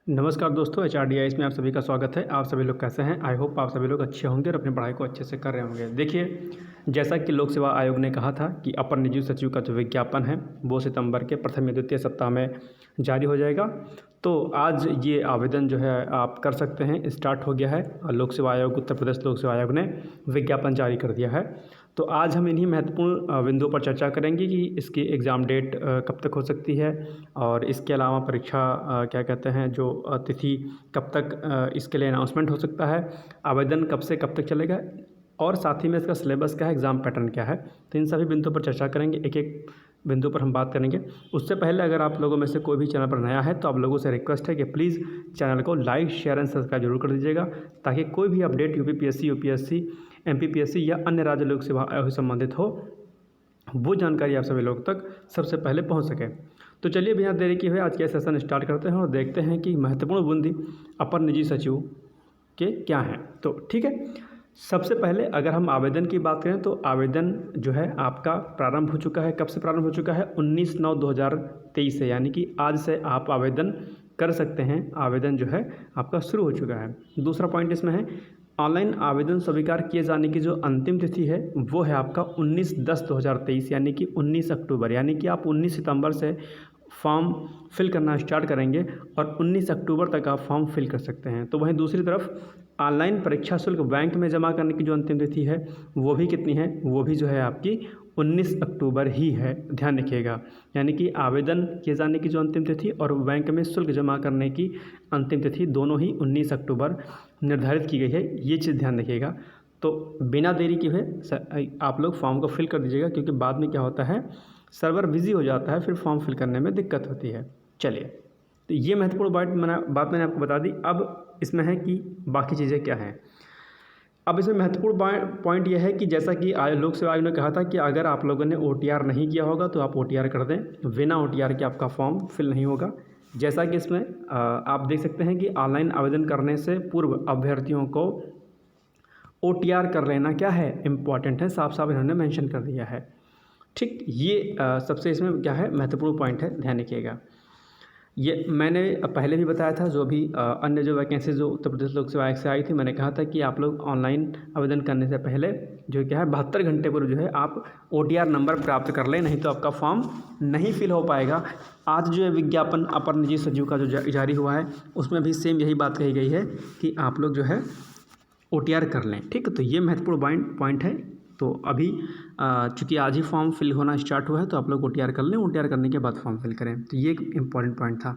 नमस्कार दोस्तों, HRDIS में आप सभी का स्वागत है। आप सभी लोग कैसे हैं? आई होप आप सभी लोग अच्छे होंगे और अपनी पढ़ाई को अच्छे से कर रहे होंगे। देखिए, जैसा कि लोक सेवा आयोग ने कहा था कि अपर निजी सचिव का जो विज्ञापन है वो सितंबर के प्रथम या द्वितीय सप्ताह में जारी हो जाएगा। तो आज ये आवेदन जो है आप कर सकते हैं, स्टार्ट हो गया है और लोक सेवा आयोग, उत्तर प्रदेश लोक सेवा आयोग ने विज्ञापन जारी कर दिया है। तो आज हम इन्हीं महत्वपूर्ण बिंदुओं पर चर्चा करेंगे कि इसकी एग्ज़ाम डेट कब तक हो सकती है और इसके अलावा परीक्षा क्या कहते हैं जो तिथि कब तक इसके लिए अनाउंसमेंट हो सकता है, आवेदन कब से कब तक चलेगा और साथ ही में इसका सिलेबस क्या है, एग्ज़ाम पैटर्न क्या है। तो इन सभी बिंदुओं पर चर्चा करेंगे, एक एक बिंदु पर हम बात करेंगे। उससे पहले अगर आप लोगों में से कोई भी चैनल पर नया है तो आप लोगों से रिक्वेस्ट है कि प्लीज़ चैनल को लाइक, शेयर एंड सब्सक्राइब जरूर कर दीजिएगा ताकि कोई भी अपडेट UPPSC, UPSC, MPPSC या अन्य राज्य लोक सेवा आयोग से संबंधित हो वो जानकारी आप सभी लोग तक सबसे पहले पहुंच सके। तो चलिए बिना देरी किए हुए आज का सेशन स्टार्ट करते हैं और देखते हैं कि महत्वपूर्ण बिंदु अपर निजी सचिव के क्या हैं। तो ठीक है, सबसे पहले अगर हम आवेदन की बात करें तो आवेदन जो है आपका प्रारंभ हो चुका है। कब से प्रारंभ हो चुका है? 19/9/2023 से, यानी कि आज से आप आवेदन कर सकते हैं। आवेदन जो है आपका शुरू हो चुका है। दूसरा पॉइंट इसमें है, ऑनलाइन आवेदन स्वीकार किए जाने की जो अंतिम तिथि है वो है आपका 19/10/2023, यानी कि 19 अक्टूबर, यानी कि आप 19 सितंबर से फॉर्म फिल करना स्टार्ट करेंगे और 19 अक्टूबर तक आप फॉर्म फिल कर सकते हैं। तो वहीं दूसरी तरफ ऑनलाइन परीक्षा शुल्क बैंक में जमा करने की जो अंतिम तिथि है वो भी कितनी है? वो भी जो है आपकी 19 अक्टूबर ही है, ध्यान रखिएगा। यानी कि आवेदन किए जाने की जो अंतिम तिथि और बैंक में शुल्क जमा करने की अंतिम तिथि दोनों ही 19 अक्टूबर निर्धारित की गई है, ये चीज़ ध्यान रखिएगा। तो बिना देरी के हुए आप लोग फॉर्म को फिल कर दीजिएगा, क्योंकि बाद में क्या होता है, सर्वर बिजी हो जाता है, फिर फॉर्म फिल करने में दिक्कत होती है। चलिए, तो ये महत्वपूर्ण बात मैंने आपको बता दी। अब इसमें है कि बाकी चीज़ें क्या हैं। अब इसमें महत्वपूर्ण पॉइंट यह है कि जैसा कि लोक सेवा आयोग ने कहा था कि अगर आप लोगों ने OTR नहीं किया होगा तो आप OTR कर दें, बिना OTR के आपका फॉर्म फिल नहीं होगा। जैसा कि इसमें आप देख सकते हैं कि ऑनलाइन आवेदन करने से पूर्व अभ्यर्थियों को OTR कर लेना क्या है, इम्पॉर्टेंट है, साफ साफ इन्होंने मेंशन कर दिया है। ठीक, ये सबसे इसमें क्या है, महत्वपूर्ण पॉइंट है, ध्यान रखिएगा। ये मैंने पहले भी बताया था, जो भी अन्य जो वैकेंसी जो उत्तर प्रदेश लोक सेवा आयोग से आई थी, मैंने कहा था कि आप लोग ऑनलाइन आवेदन करने से पहले जो क्या है 72 घंटे पूर्व जो है आप OTR नंबर प्राप्त कर लें, नहीं तो आपका फॉर्म नहीं फिल हो पाएगा। आज जो है विज्ञापन अपर निजी सचिव का जो जारी हुआ है उसमें भी सेम यही बात कही गई है कि आप लोग जो है OTR कर लें। ठीक है, तो ये महत्वपूर्ण पॉइंट है। तो अभी चूँकि आज ही फॉर्म फिल होना स्टार्ट हुआ है तो आप लोग OTR कर लें, OTR करने के बाद फॉर्म फिल करें। तो ये एक इम्पॉर्टेंट पॉइंट था।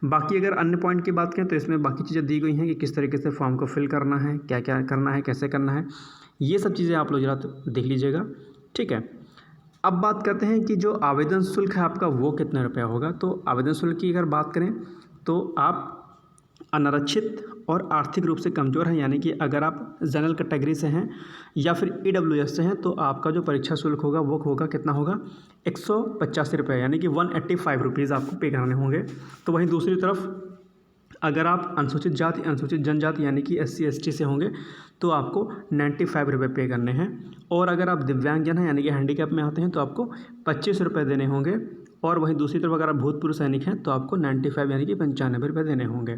बाकी अगर अन्य पॉइंट की बात करें तो इसमें बाकी चीज़ें दी गई हैं कि किस तरीके से फॉर्म को फिल करना है, क्या क्या करना है, कैसे करना है, ये सब चीज़ें आप लोग जरा देख लीजिएगा। ठीक है, अब बात करते हैं कि जो आवेदन शुल्क है आपका वो कितने रुपये होगा। तो आवेदन शुल्क की अगर बात करें तो आप अनारक्षित और आर्थिक रूप से कमज़ोर हैं, यानी कि अगर आप जनरल कैटेगरी से हैं या फिर EWS से हैं तो आपका जो परीक्षा शुल्क होगा वो होगा, कितना होगा, 185 रुपये, यानी कि 185 रुपीज़ आपको पे करने होंगे। तो वहीं दूसरी तरफ अगर आप अनुसूचित जाति, अनुसूचित जनजाति यानी कि SC ST से होंगे तो आपको 95 रुपये पे करने हैं। और अगर आप दिव्यांगजन हैं यानी कि हैंडीकैप में आते हैं तो आपको 25 रुपये देने होंगे। और वहीं दूसरी तरफ अगर आप भूतपूर्व सैनिक हैं तो आपको 95 यानी कि 95 रुपये देने होंगे।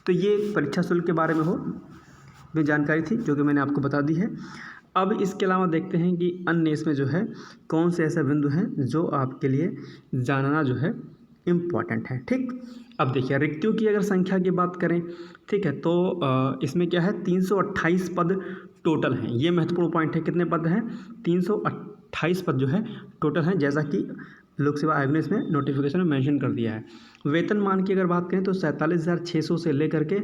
तो ये परीक्षा शुल्क के बारे में जानकारी थी जो कि मैंने आपको बता दी है। अब इसके अलावा देखते हैं कि अन्य इसमें जो है कौन से ऐसे बिंदु हैं जो आपके लिए जानना जो है इम्पॉर्टेंट है। ठीक, अब देखिए रिक्तियों की अगर संख्या की बात करें, ठीक है, तो इसमें क्या है, 328 पद टोटल हैं। ये महत्वपूर्ण पॉइंट है, कितने पद हैं, 328 पद जो है टोटल हैं, जैसा कि लोक सेवा आयोग ने इसमें नोटिफिकेशन में मेंशन कर दिया है। वेतनमान की अगर बात करें तो 47,600 से लेकर के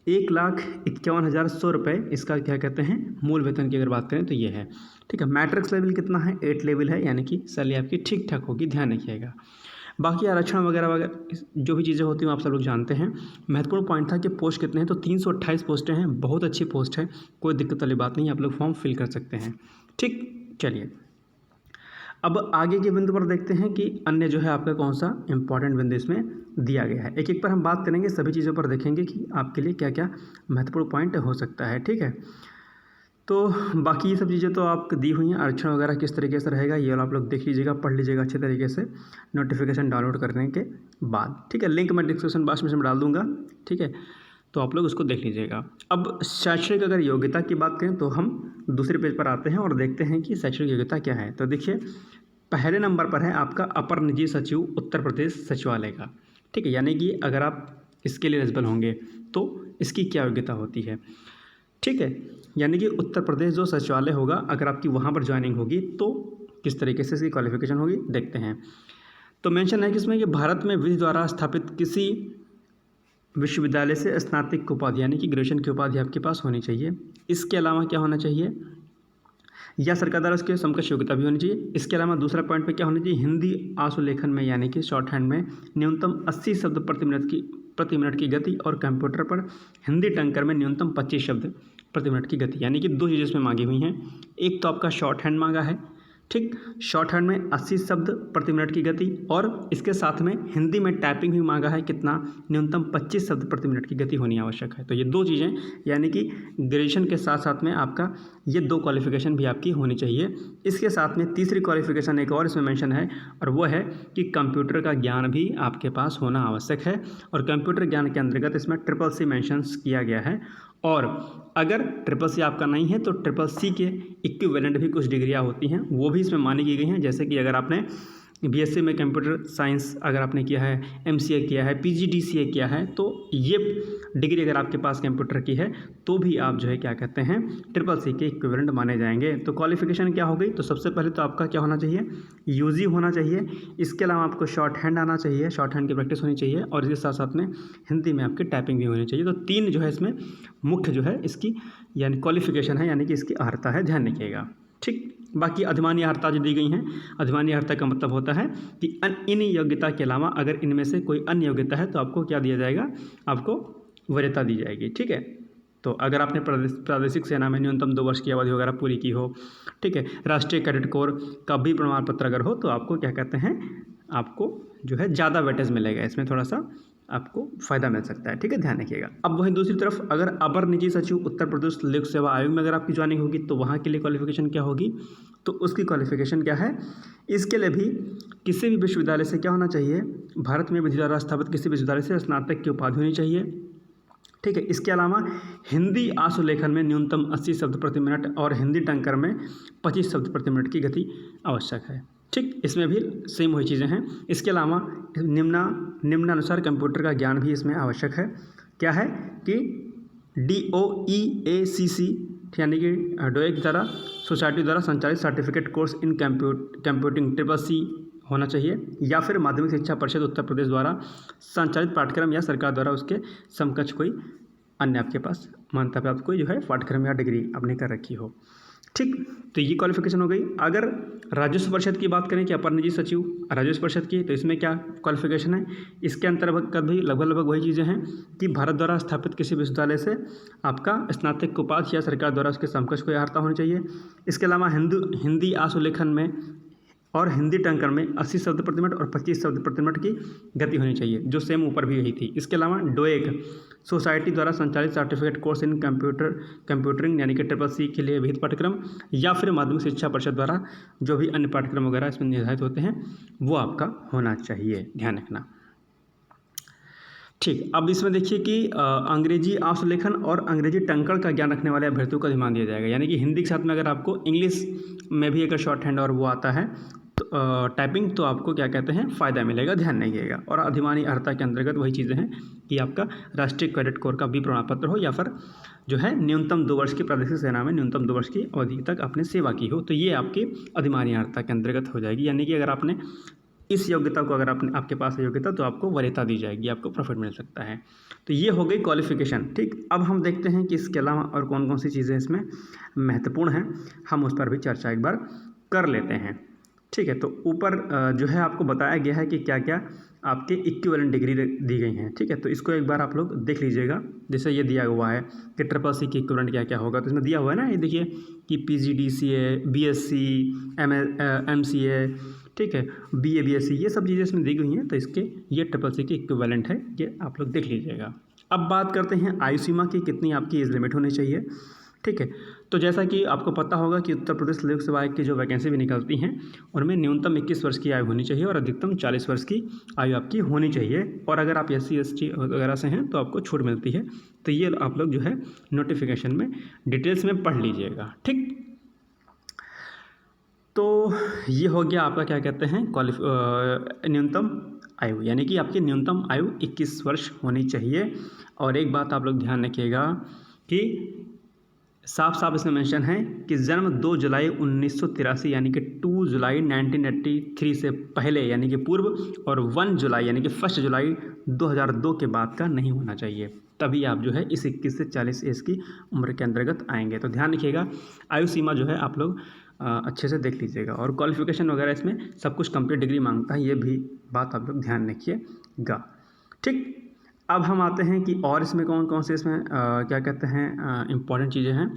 1,51,100 रुपये इसका क्या कहते हैं, मूल वेतन की अगर बात करें तो ये है। ठीक है, मैट्रिक्स लेवल कितना है, 8 लेवल है, यानी कि सैलरी आपकी ठीक ठाक होगी, ध्यान रखिएगा। बाकी आरक्षण वगैरह वगैरह जो भी चीज़ें होती हैं आप सब लोग जानते हैं। महत्वपूर्ण पॉइंट था कि पोस्ट कितने हैं, तो 328 पोस्टें हैं, बहुत अच्छी पोस्ट है, कोई दिक्कत वाली बात नहीं, आप लोग फॉर्म फिल कर सकते हैं। ठीक, चलिए अब आगे के बिंदु पर देखते हैं कि अन्य जो है आपका कौन सा इंपॉर्टेंट बिंदु इसमें दिया गया है। एक एक पर हम बात करेंगे, सभी चीज़ों पर देखेंगे कि आपके लिए क्या क्या महत्वपूर्ण पॉइंट हो सकता है। ठीक है, तो बाकी ये सब चीज़ें तो आपको दी हुई हैं, आरक्षण वगैरह किस तरीके से रहेगा ये आप लोग देख लीजिएगा, पढ़ लीजिएगा अच्छे तरीके से नोटिफिकेशन डाउनलोड करने के बाद, ठीक है। लिंक मैं डिस्क्रिप्शन बॉक्स में डाल दूँगा, ठीक है, तो आप लोग उसको देख लीजिएगा। अब शैक्षणिक अगर योग्यता की बात करें तो हम दूसरे पेज पर आते हैं और देखते हैं कि शैक्षणिक योग्यता क्या है। तो देखिए पहले नंबर पर है आपका अपर निजी सचिव उत्तर प्रदेश सचिवालय का, ठीक है, यानी कि अगर आप इसके लिए एलिजिबल होंगे तो इसकी क्या योग्यता होती है, ठीक है, यानी कि उत्तर प्रदेश जो सचिवालय होगा अगर आपकी वहाँ पर ज्वाइनिंग होगी तो किस तरीके से इसकी क्वालिफिकेशन होगी देखते हैं। तो मेंशन है कि इसमें कि भारत में विधि द्वारा स्थापित किसी विश्वविद्यालय से स्नातक की उपाधि यानी कि ग्रेजुएशन की उपाधि आपके पास होनी चाहिए। इसके अलावा क्या होना चाहिए, या सरकार द्वारा उसके समकक्ष योग्यता भी होनी चाहिए। इसके अलावा दूसरा पॉइंट पे क्या होना चाहिए, हिंदी आशुलेखन में यानी कि शॉर्ट हैंड में न्यूनतम 80 शब्द प्रति मिनट की गति और कंप्यूटर पर हिंदी टंकर में न्यूनतम 25 शब्द प्रति मिनट की गति, यानी कि दो चीज़ें इसमें मांगी हुई हैं। एक तो आपका शॉर्ट हैंड मांगा है, ठीक, शॉर्ट हैंड में 80 शब्द प्रति मिनट की गति, और इसके साथ में हिंदी में टाइपिंग भी मांगा है कितना, न्यूनतम 25 शब्द प्रति मिनट की गति होनी आवश्यक है। तो ये दो चीज़ें यानी कि ग्रेजुएशन के साथ साथ में आपका ये दो क्वालिफिकेशन भी आपकी होनी चाहिए। इसके साथ में तीसरी क्वालिफिकेशन एक और इसमें मेंशन है और वो है कि कंप्यूटर का ज्ञान भी आपके पास होना आवश्यक है, और कंप्यूटर ज्ञान के अंतर्गत इसमें CCC मेंशंस किया गया है। और अगर CCC आपका नहीं है तो CCC के इक्विवेलेंट भी कुछ डिग्रियाँ होती हैं, वो भी इसमें मानी की गई हैं। जैसे कि अगर आपने BSc में कंप्यूटर साइंस अगर आपने किया है, MCA किया है, PGDCA किया है, तो ये डिग्री अगर आपके पास कंप्यूटर की है तो भी आप जो है क्या कहते हैं CCC के इक्विवेलेंट माने जाएंगे। तो क्वालिफिकेशन क्या हो गई, तो सबसे पहले तो आपका क्या होना चाहिए, UG होना चाहिए। इसके अलावा आपको शॉर्ट हैंड आना चाहिए, शॉर्ट हैंड की प्रैक्टिस होनी चाहिए, और इसके साथ साथ में हिंदी में आपकी टाइपिंग भी होनी चाहिए। तो तीन जो है इसमें मुख्य जो है इसकी यानी क्वालिफिकेशन है, यानी कि इसकी अर्हता है, ध्यान रखिएगा, ठीक। बाकी अधिमान्य अर्हता जो दी गई हैं, अधिमान्य अर्हता का मतलब होता है कि इन योग्यता के अलावा अगर इनमें से कोई अन्य योग्यता है तो आपको क्या दिया जाएगा, आपको वरीयता दी जाएगी, ठीक है। तो अगर आपने प्रादेशिक सेना में न्यूनतम 2 वर्ष की अवधि वगैरह पूरी की हो, ठीक है, राष्ट्रीय कैडेट कोर का भी प्रमाण पत्र अगर हो तो आपको क्या कहते हैं, आपको जो है ज़्यादा वेटेज मिलेगा, इसमें थोड़ा सा आपको फ़ायदा मिल सकता है, ठीक है, ध्यान रखिएगा। अब वहीं दूसरी तरफ अगर अपर निजी सचिव उत्तर प्रदेश लोक सेवा आयोग में अगर आपकी ज्वाइनिंग होगी तो वहाँ के लिए क्वालिफिकेशन क्या होगी, तो उसकी क्वालिफिकेशन क्या है, इसके लिए भी किसी भी विश्वविद्यालय से क्या होना चाहिए, भारत में विधि द्वारा स्थापित किसी विश्वविद्यालय से स्नातक की उपाधि होनी चाहिए, ठीक है। इसके अलावा हिंदी आशुलेखन में न्यूनतम 80 शब्द प्रति मिनट और हिंदी टंकर में 25 शब्द प्रति मिनट की गति आवश्यक है, ठीक। इसमें भी सेम वही चीज़ें हैं। इसके अलावा निम्नानुसार कंप्यूटर का ज्ञान भी इसमें आवश्यक है। क्या है कि DOEACC यानी कि डोएक द्वारा सोसाइटी द्वारा संचालित certificate course in computing CCC होना चाहिए, या फिर माध्यमिक शिक्षा परिषद उत्तर प्रदेश द्वारा संचालित पाठ्यक्रम या सरकार द्वारा उसके समकक्ष कोई अन्य आपके पास मान्यता प्राप्त कोई जो है पाठ्यक्रम या डिग्री आपने कर रखी हो, ठीक। तो ये क्वालिफिकेशन हो गई। अगर राजस्व परिषद की बात करें कि अपर निजी सचिव राजस्व परिषद की, तो इसमें क्या क्वालिफिकेशन है, इसके अंतर्गत भी लगभग वही चीज़ें हैं कि भारत द्वारा स्थापित किसी विश्वविद्यालय से आपका स्नातक की उपाधि या सरकार द्वारा उसके समकक्ष कोई अर्हता होनी चाहिए। इसके अलावा हिंदी आशुलेखन में और हिंदी टंकर में 80 शब्द प्रति मिनट और 25 शब्द प्रति मिनट की गति होनी चाहिए, जो सेम ऊपर भी यही थी। इसके अलावा डोएक सोसाइटी द्वारा संचालित सर्टिफिकेट कोर्स इन कंप्यूटरिंग यानी कि CCC के लिए विहित पाठ्यक्रम, या फिर माध्यमिक शिक्षा परिषद द्वारा जो भी अन्य पाठ्यक्रम वगैरह इसमें निर्धारित होते हैं वो आपका होना चाहिए, ध्यान रखना, ठीक। अब इसमें देखिए कि अंग्रेजी आशुलेखन और अंग्रेजी टंकण का ज्ञान रखने वाले अभ्यर्थियों का ध्यान दिया जाएगा, यानी कि हिंदी के साथ में अगर आपको इंग्लिश में भी अगर शॉर्ट हैंड और वो आता है तो टाइपिंग, तो आपको क्या कहते हैं फ़ायदा मिलेगा, ध्यान रखिएगा। और अधिमान्य अर्हता के अंतर्गत वही चीज़ें हैं कि आपका राष्ट्रीय कैडेट कोर का भी प्रमाण पत्र हो, या फिर जो है न्यूनतम 2 वर्ष की प्रादेशिक सेना में न्यूनतम 2 वर्ष की अवधि तक आपने सेवा की हो, तो ये आपकी अधिमान्य अर्हता के अंतर्गत हो जाएगी। यानी कि अगर आपने इस योग्यता को अगर आपके पास है योग्यता तो आपको वरीयता दी जाएगी, आपको प्रॉफिट मिल सकता है। तो ये हो गई क्वालिफिकेशन, ठीक। अब हम देखते हैं कि इसके अलावा और कौन कौन सी चीज़ें इसमें महत्वपूर्ण हैं, हम उस पर भी चर्चा एक बार कर लेते हैं, ठीक है। तो ऊपर जो है आपको बताया गया है कि क्या क्या आपके इक्विवेलेंट डिग्री दी गई हैं, ठीक है। तो इसको एक बार आप लोग देख लीजिएगा। जैसे ये दिया हुआ है कि CCC की इक्विवेलेंट क्या क्या होगा, तो इसमें दिया हुआ है ना, ये देखिए कि PGDCA, BSc, MCA, ठीक है, BA BSc, ये सब चीज़ें इसमें दी गई हैं। तो इसके ये CCC की इक्विवेलेंट है, ये आप लोग देख लीजिएगा। अब बात करते हैं आयु सीमा की, कितनी आपकी एज लिमिट होनी चाहिए, ठीक है। तो जैसा कि आपको पता होगा कि उत्तर प्रदेश लोक सेवा आयोग की जो वैकेंसी भी निकलती हैं उनमें न्यूनतम 21 वर्ष की आयु होनी चाहिए और अधिकतम 40 वर्ष की आयु आपकी होनी चाहिए। और अगर आप SC ST वगैरह से हैं तो आपको छूट मिलती है। तो ये आप लोग जो है नोटिफिकेशन में डिटेल्स में पढ़ लीजिएगा, ठीक। तो ये हो गया आपका क्या कहते हैं न्यूनतम आयु, यानी कि आपकी न्यूनतम आयु 21 वर्ष होनी चाहिए। और एक बात आप लोग ध्यान रखिएगा कि साफ साफ इसमें मेंशन है कि जन्म 2 जुलाई 1983 यानी कि 2 जुलाई 1983 से पहले यानी कि पूर्व और 1 जुलाई यानी कि 1 जुलाई 2002 के बाद का नहीं होना चाहिए, तभी आप जो है इस 21 से 40 एज की उम्र के अंतर्गत आएंगे। तो ध्यान रखिएगा, आयु सीमा जो है आप लोग अच्छे से देख लीजिएगा। और क्वालिफिकेशन वगैरह इसमें सब कुछ कंप्लीट डिग्री मांगता है, ये भी बात आप लोग ध्यान रखिएगा, ठीक। अब हम आते हैं कि और इसमें कौन कौन से इसमें क्या कहते हैं इम्पॉर्टेंट चीज़ें हैं।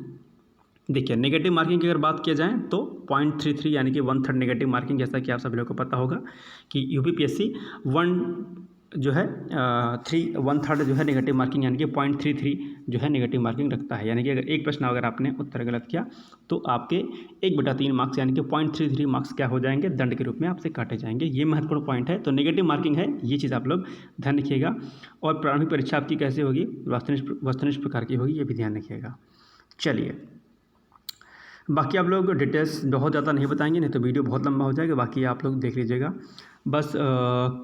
देखिए, नेगेटिव मार्किंग की अगर बात किया जाए तो 0.33 यानी कि 1/3 नेगेटिव मार्किंग, जैसा कि आप सभी लोगों को पता होगा कि UPPSC 1/3 जो है नेगेटिव मार्किंग यानी कि 0.33 जो है नेगेटिव मार्किंग रखता है। यानी कि अगर एक प्रश्न अगर आपने उत्तर गलत किया तो आपके 1/3 मार्क्स यानी कि 0.33 मार्क्स क्या हो जाएंगे, दंड के रूप में आपसे काटे जाएंगे। ये महत्वपूर्ण पॉइंट है। तो नेगेटिव मार्किंग है, ये चीज़ आप लोग ध्यान रखिएगा। और प्रारंभिक परीक्षा आपकी कैसे होगी, वस्तुनिष्ठ प्रकार की होगी, ये भी ध्यान रखिएगा। चलिए, बाकी आप लोग डिटेल्स बहुत ज़्यादा नहीं बताएंगे, नहीं तो वीडियो बहुत लंबा हो जाएगा। बाकी आप लोग देख लीजिएगा। बस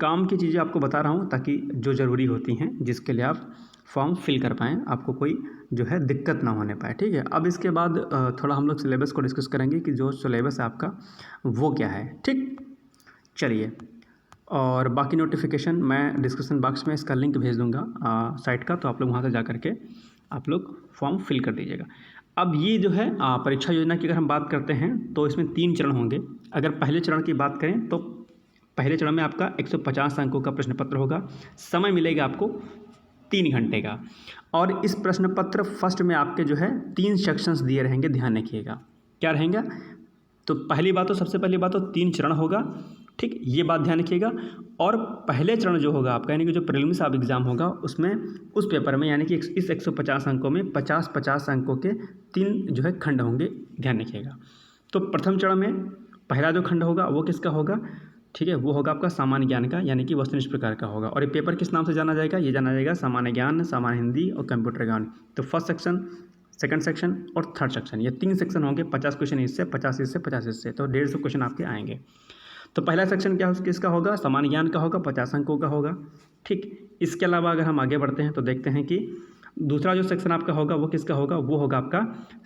काम की चीज़ें आपको बता रहा हूँ ताकि जो ज़रूरी होती हैं जिसके लिए आप फॉर्म फिल कर पाएँ, आपको कोई जो है दिक्कत ना होने पाए, ठीक है। अब इसके बाद थोड़ा हम लोग सिलेबस को डिस्कस करेंगे कि जो सिलेबस है आपका वो क्या है, ठीक। चलिए, और बाकी नोटिफिकेशन मैं डिस्क्रिप्शन बॉक्स में इसका लिंक भेज दूँगा साइट का, तो आप लोग वहाँ से जा करके आप लोग फॉर्म फिल कर दीजिएगा। अब ये जो है परीक्षा योजना की अगर हम बात करते हैं तो इसमें 3 चरण होंगे। अगर पहले चरण की बात करें तो पहले चरण में आपका 150 अंकों का प्रश्न पत्र होगा। समय मिलेगा आपको 3 घंटे का। और इस प्रश्न पत्र फर्स्ट में आपके जो है 3 सेक्शंस दिए रहेंगे, ध्यान रखिएगा। क्या रहेंगे? तो सबसे पहली बात तो 3 चरण होगा, ठीक, ये बात ध्यान रखिएगा। और पहले चरण जो होगा आपका यानी कि जो प्रीलिम्स आप एग्ज़ाम होगा उसमें उस पेपर में यानी कि इस 150 अंकों में 50-50 अंकों के 3 जो है खंड होंगे, ध्यान रखिएगा। तो प्रथम चरण में पहला जो खंड होगा वो किसका होगा, ठीक है, वो होगा आपका सामान्य ज्ञान का यानी कि वस्तुनिष्ठ प्रकार का होगा। और ये पेपर किस नाम से जाना जाएगा, ये जाना जाएगा सामान्य ज्ञान, सामान्य हिंदी और कंप्यूटर ज्ञान। तो फर्स्ट सेक्शन, सेकंड सेक्शन और थर्ड सेक्शन, ये 3 सेक्शन होंगे। 50 क्वेश्चन इससे, 50 इससे, 50 इससे, तो 150 क्वेश्चन आपके आएंगे। तो पहला सेक्शन क्या किसका होगा, सामान्य ज्ञान का होगा, 50 अंकों का होगा, ठीक। इसके अलावा अगर हम आगे बढ़ते हैं तो देखते हैं कि दूसरा जो सेक्शन आपका होगा वो किसका होगा, वो होगा आपका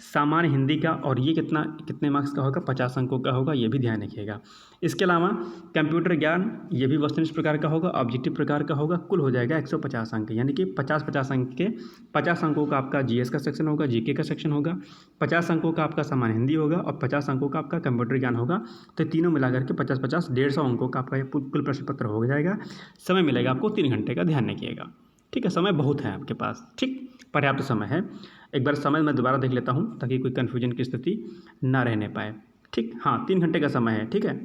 सामान्य हिंदी का। और ये कितने मार्क्स का होगा, 50 अंकों का होगा, ये भी ध्यान रखिएगा। इसके अलावा कंप्यूटर ज्ञान, ये भी वस्तुनिष्ठ प्रकार का होगा, ऑब्जेक्टिव प्रकार का होगा। कुल हो जाएगा 150 अंक, यानी कि 50-50 अंक के 50 अंकों का आपका GS का सेक्शन होगा, GK का सेक्शन होगा, 50 अंकों का आपका सामान्य हिंदी होगा और 50 अंकों का आपका कंप्यूटर ज्ञान होगा। तो तीनों मिलाकर के 50-50 150 अंकों का आपका ये कुल प्रश्न पत्र हो जाएगा। समय मिलेगा आपको 3 घंटे का, ध्यान रखिएगा, ठीक है। समय बहुत है आपके पास, ठीक, पर्याप्त समय है। एक बार समय मैं दोबारा देख लेता हूँ ताकि कोई कन्फ्यूजन की स्थिति ना रहने पाए, ठीक। हाँ, 3 घंटे का समय है, ठीक है।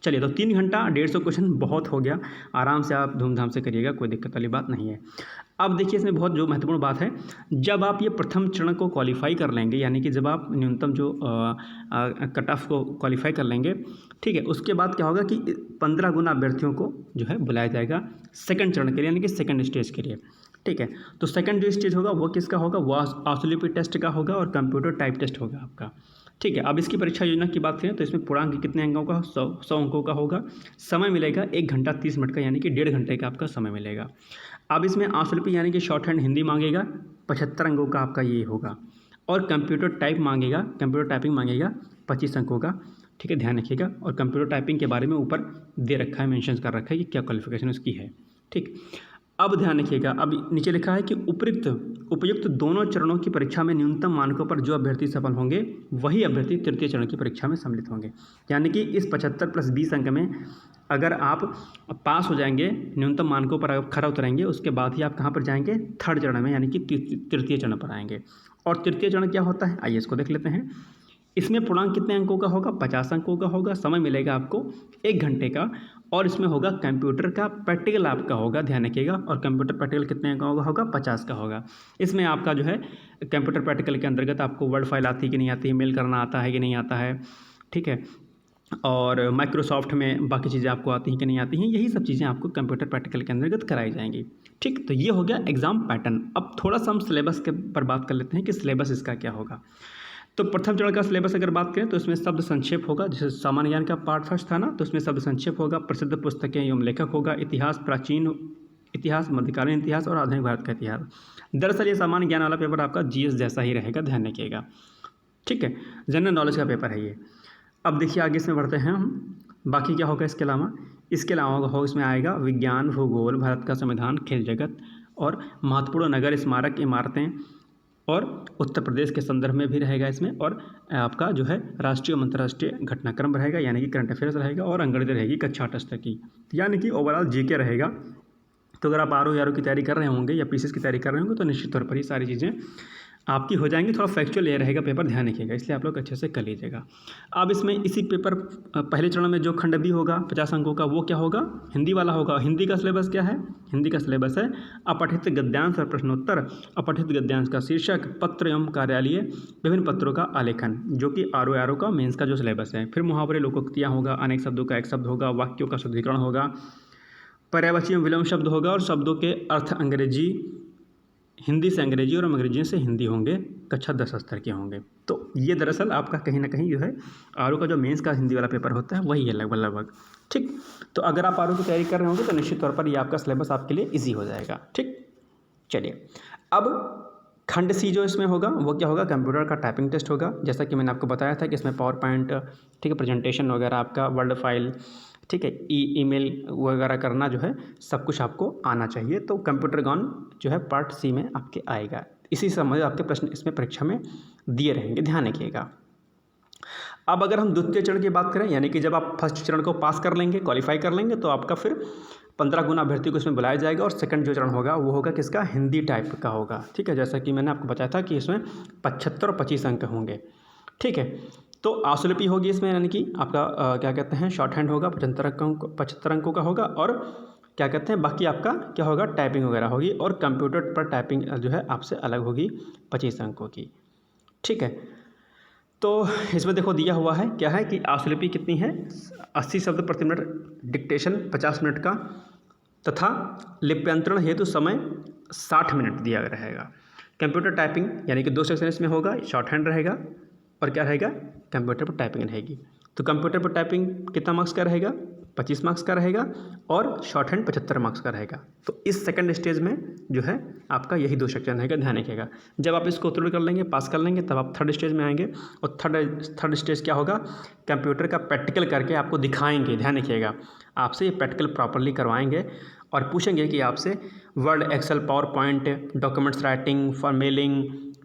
चलिए, तो 3 घंटा 150 क्वेश्चन बहुत हो गया। आराम से आप धूमधाम से करिएगा, कोई दिक्कत वाली बात नहीं है। अब देखिए, इसमें बहुत जो महत्वपूर्ण बात है, जब आप ये प्रथम चरण को क्वालिफाई कर लेंगे यानी कि जब आप न्यूनतम जो कट ऑफ को क्वालिफाई कर लेंगे, ठीक है, उसके बाद क्या होगा कि 15 गुना अभ्यर्थियों को जो है बुलाया जाएगा सेकंड चरण के लिए यानी कि सेकंड स्टेज के लिए, ठीक है। तो सेकंड जो स्टेज होगा वो किसका होगा, वो ऑसिलोपी टेस्ट का होगा और कंप्यूटर टाइप टेस्ट होगा आपका, ठीक है। अब इसकी परीक्षा योजना की बात करें तो इसमें पूर्णांक कितने अंकों का, 100 अंकों का होगा। समय मिलेगा 1 घंटा 30 मिनट का यानी कि 1.5 घंटे का आपका समय मिलेगा। अब इसमें ऑसिलोपी यानी कि शॉर्ट हैंड हिंदी मांगेगा, 75 अंकों का आपका ये होगा। और कंप्यूटर टाइप मांगेगा, कंप्यूटर टाइपिंग मांगेगा 25 अंकों का, ठीक है, ध्यान रखिएगा। और कंप्यूटर टाइपिंग के बारे में ऊपर दे रखा है, मेंशन कर रखा है कि क्या क्वालिफिकेशन उसकी है, ठीक। अब ध्यान रखिएगा, अब नीचे लिखा है कि उपयुक्त दोनों चरणों की परीक्षा में न्यूनतम मानकों पर जो अभ्यर्थी सफल होंगे वही अभ्यर्थी तृतीय चरण की परीक्षा में सम्मिलित होंगे। यानी कि इस 75 + 20 अंक में अगर आप पास हो जाएंगे, न्यूनतम मानकों पर खरा उतरेंगे, उसके बाद ही आप कहाँ पर जाएंगे, थर्ड चरण में यानी कि तृतीय चरण पर आएंगे। और तृतीय चरण क्या होता है, आइए इसको देख लेते हैं। इसमें पूर्णांक कितने अंकों का होगा, 50 अंकों का होगा। समय मिलेगा आपको 1 घंटे का और इसमें होगा कंप्यूटर का प्रैक्टिकल आपका होगा, ध्यान रखिएगा। और कंप्यूटर प्रैक्टिकल कितने का होगा 50 का होगा। इसमें आपका जो है कंप्यूटर प्रैक्टिकल के अंतर्गत आपको वर्ड फाइल आती है कि नहीं आती है, मेल करना आता है कि नहीं आता है, ठीक है, और माइक्रोसॉफ्ट में बाकी चीज़ें आपको आती हैं कि नहीं आती हैं, यही सब चीज़ें आपको कंप्यूटर प्रैक्टिकल के अंतर्गत कराई जाएंगी। ठीक, तो ये हो गया एग्ज़ाम पैटर्न। अब थोड़ा सा हम सिलेबस के पर बात कर लेते हैं कि सिलेबस इसका क्या होगा। तो प्रथम चरण का सिलेबस अगर बात करें तो इसमें शब्द संक्षेप होगा, जैसे सामान्य ज्ञान का पार्ट फर्स्ट था ना, तो इसमें शब्द संक्षेप होगा, प्रसिद्ध पुस्तकें एवं लेखक होगा, इतिहास, प्राचीन इतिहास, मध्यकालीन इतिहास और आधुनिक भारत का इतिहास। दरअसल ये सामान्य ज्ञान वाला पेपर आपका जीएस जैसा ही रहेगा, ध्यान रखिएगा। ठीक है, जनरल नॉलेज का पेपर है ये। अब देखिए आगे इसमें बढ़ते हैं हम। बाकी क्या होगा इसके अलावा हो इसमें आएगा विज्ञान, भूगोल, भारत का संविधान, खेल जगत और महत्वपूर्ण नगर, स्मारक, इमारतें और उत्तर प्रदेश के संदर्भ में भी रहेगा इसमें। और आपका जो है राष्ट्रीय और अंतर्राष्ट्रीय घटनाक्रम रहेगा, यानी कि करंट अफेयर्स रहेगा, और अंग्रेजी रहेगी कक्षा 8 स्तर की, यानी कि ओवरऑल जीके रहेगा। तो अगर आप आरओ की तैयारी कर रहे होंगे या पीसीएस की तैयारी कर रहे होंगे तो निश्चित तौर पर ये सारी चीज़ें आपकी हो जाएंगी। थोड़ा फैक्चुअल ये रहेगा पेपर, ध्यान रखिएगा, इसलिए आप लोग अच्छे से कर लीजिएगा। अब इसमें इसी पेपर पहले चरण में जो खंड बी होगा 50 अंकों का, वो क्या होगा, हिंदी वाला होगा। हिंदी का सिलेबस क्या है, हिंदी का सिलेबस है अपठित गद्यांश और प्रश्नोत्तर, अपठित गद्यांश का शीर्षक, पत्र एवं कार्यालय, विभिन्न पत्रों का आलेखन, जो कि आरओ का मेंस का जो सिलेबस है। फिर मुहावरे, लोकोक्तियाँ होगा, अनेक शब्दों का एक शब्द होगा, वाक्यों का शुद्धिकरण होगा, पर्यायवाची एवं विलोम शब्द होगा, और शब्दों के अर्थ अंग्रेजी, हिंदी से अंग्रेजी और अंग्रेजी से हिंदी होंगे, कक्षा 10 स्तर के होंगे। तो ये दरअसल आपका कहीं ना कहीं जो है आरओ का जो मेंस का हिंदी वाला पेपर होता है वही है लगभग। ठीक, तो अगर आप आरओ की तैयारी कर रहे होंगे तो निश्चित तौर पर ये आपका सिलेबस आपके लिए ईजी हो जाएगा। ठीक, चलिए अब खंड सी जो इसमें होगा वो क्या होगा, कंप्यूटर का टाइपिंग टेस्ट होगा। जैसा कि मैंने आपको बताया था कि इसमें पावर पॉइंट, ठीक है, प्रेजेंटेशन वगैरह, आपका वर्ड फाइल, ठीक है, ईमेल वगैरह करना जो है सब कुछ आपको आना चाहिए। तो कंप्यूटर ज्ञान जो है पार्ट सी में आपके आएगा। इसी समय आपके प्रश्न इसमें परीक्षा में दिए रहेंगे, ध्यान रखिएगा। अब अगर हम द्वितीय चरण की बात करें, यानी कि जब आप फर्स्ट चरण को पास कर लेंगे, क्वालिफाई कर लेंगे, तो आपका फिर 15 गुना अभ्यर्थी को इसमें बुलाया जाएगा। और सेकंड जो चरण होगा वो होगा किसका, हिंदी टाइप का होगा। ठीक है, जैसा कि मैंने आपको बताया था कि इसमें 75 और 25 अंक होंगे। ठीक है, तो आशुलिपि होगी इसमें, यानी कि आपका क्या कहते हैं, शॉर्ट हैंड होगा, 75 अंकों का होगा। और क्या कहते हैं, बाकी आपका क्या होगा, टाइपिंग वगैरह होगी। और कंप्यूटर पर टाइपिंग जो है आपसे अलग होगी 25 अंकों की। ठीक है, तो इसमें देखो दिया हुआ है क्या है कि आशुलिपि कितनी है, 80 शब्द प्रति मिनट, डिक्टेशन 50 मिनट का, तथा लिप्यंतरण हेतु समय 60 मिनट दिया रहेगा। कंप्यूटर टाइपिंग यानी कि 2 सेक्शन इसमें होगा, शॉर्ट हैंड रहेगा और क्या रहेगा, कंप्यूटर पर टाइपिंग रहेगी। तो कंप्यूटर पर टाइपिंग कितना मार्क्स का रहेगा, 25 मार्क्स का रहेगा, और शॉर्ट हैंड 75 मार्क्स का रहेगा। तो इस सेकंड स्टेज में जो है आपका यही 2 सेक्शन रहेगा, ध्यान रखिएगा। जब आप इसको उत्तीर्ण कर लेंगे, पास कर लेंगे, तब आप थर्ड स्टेज में आएंगे। और थर्ड स्टेज क्या होगा, कंप्यूटर का प्रैक्टिकल करके आपको दिखाएंगे, ध्यान रखिएगा। आपसे ये प्रैक्टिकल प्रॉपरली करवाएंगे और पूछेंगे कि आपसे Word, Excel, PowerPoint, documents writing, formatting,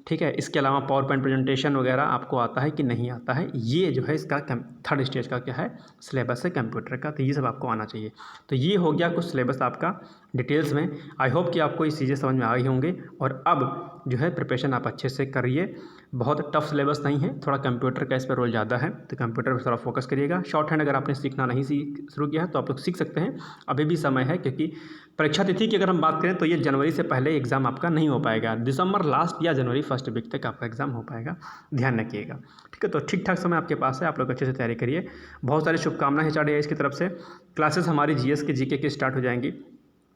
ठीक है, इसके अलावा पावर पॉइंट प्रेजेंटेशन वगैरह आपको आता है कि नहीं आता है। ये जो है इसका थर्ड स्टेज का क्या है, सिलेबस है कंप्यूटर का। तो ये सब आपको आना चाहिए। तो ये हो गया कुछ सिलेबस आपका डिटेल्स में। आई होप कि आपको ये चीज़ें समझ में आ गई होंगे। और अब जो है प्रिपरेशन आप अच्छे से करिए। बहुत टफ सिलेबस नहीं है, थोड़ा कंप्यूटर का इस पर रोल ज़्यादा है, तो कंप्यूटर पर थोड़ा फोकस करिएगा। शॉर्ट हैंड अगर आपने सीखना नहीं शुरू किया है तो आप लोग सीख सकते हैं, अभी भी समय है। क्योंकि परीक्षा तिथि की अगर हम बात करें तो ये जनवरी से पहले एग्ज़ाम आपका नहीं हो पाएगा, दिसंबर लास्ट या जनवरी फर्स्ट वीक तक आपका एग्ज़ाम हो पाएगा, ध्यान रखिएगा। ठीक है, तो ठीक ठाक समय आपके पास है, आप लोग अच्छे से तैयारी करिए। बहुत सारी शुभकामनाएं HRDIS की तरफ से। क्लासेस हमारी GS के GK की स्टार्ट हो जाएंगी,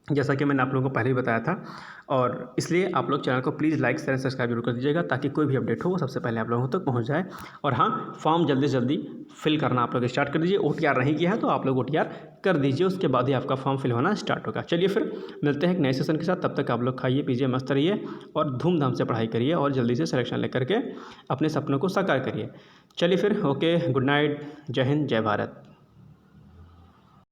जैसा कि मैंने आप लोगों को पहले ही बताया था। और इसलिए आप लोग चैनल को प्लीज़ लाइक, शेयर, सब्सक्राइब जरूर कर दीजिएगा, ताकि कोई भी अपडेट हो वो सबसे पहले आप लोगों तक पहुंच जाए। और हाँ, फॉर्म जल्दी से जल्दी फिल करना आप लोग स्टार्ट कर दीजिए। OTR नहीं किया है तो आप लोग OTR कर दीजिए, उसके बाद ही आपका फॉर्म फिल होना स्टार्ट होगा। चलिए फिर मिलते हैं एक नए सेशन के साथ। तब तक आप लोग खाइए पीजिए, मस्त रहिए और धूमधाम से पढ़ाई करिए और जल्दी से सिलेक्शन लेकर के अपने सपनों को साकार करिए। चलिए फिर, ओके, गुड नाइट, जय हिंद, जय भारत।